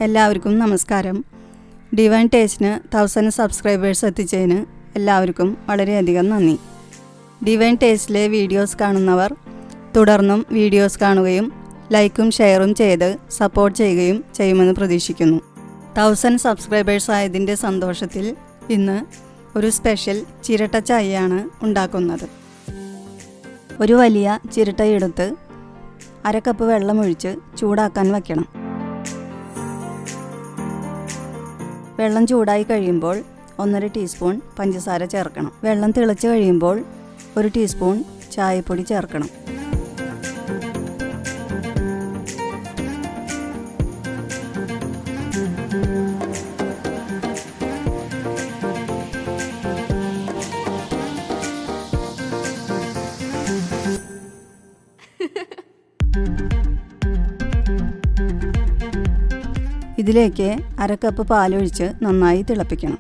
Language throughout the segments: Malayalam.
എല്ലാവർക്കും നമസ്കാരം. ഡിവൈൻ ടേസ്റ്റിന് 1000 സബ്സ്ക്രൈബേഴ്സ് എത്തിച്ചതിന് എല്ലാവർക്കും വളരെയധികം നന്ദി. ഡിവൈൻ ടേസ്റ്റിലെ വീഡിയോസ് കാണുന്നവർ തുടർന്നും വീഡിയോസ് കാണുകയും ലൈക്കും ഷെയറും ചെയ്ത് സപ്പോർട്ട് ചെയ്യുകയും ചെയ്യുമെന്ന് പ്രതീക്ഷിക്കുന്നു. 1000 സബ്സ്ക്രൈബേഴ്സ് ആയതിൻ്റെ സന്തോഷത്തിൽ ഇന്ന് ഒരു സ്പെഷ്യൽ ചിരട്ട ചായയാണ് ഉണ്ടാക്കുന്നത്. ഒരു വലിയ ചിരട്ടയെടുത്ത് 1/2 കപ്പ് വെള്ളമൊഴിച്ച് ചൂടാക്കാൻ വയ്ക്കണം. വെള്ളം ചൂടായി കഴിയുമ്പോൾ 1.5 ടീസ്പൂൺ പഞ്ചസാര ചേർക്കണം. വെള്ളം തിളച്ച് കഴിയുമ്പോൾ 1 ടീസ്പൂൺ ചായപ്പൊടി ചേർക്കണം. ഇതിലേക്ക് 1/2 കപ്പ് പാലൊഴിച്ച് നന്നായി തിളപ്പിക്കണം.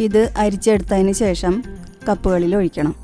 ഇത് അരിച്ചെടുത്തതിന് ശേഷം കപ്പുകളിൽ ഒഴിക്കണം.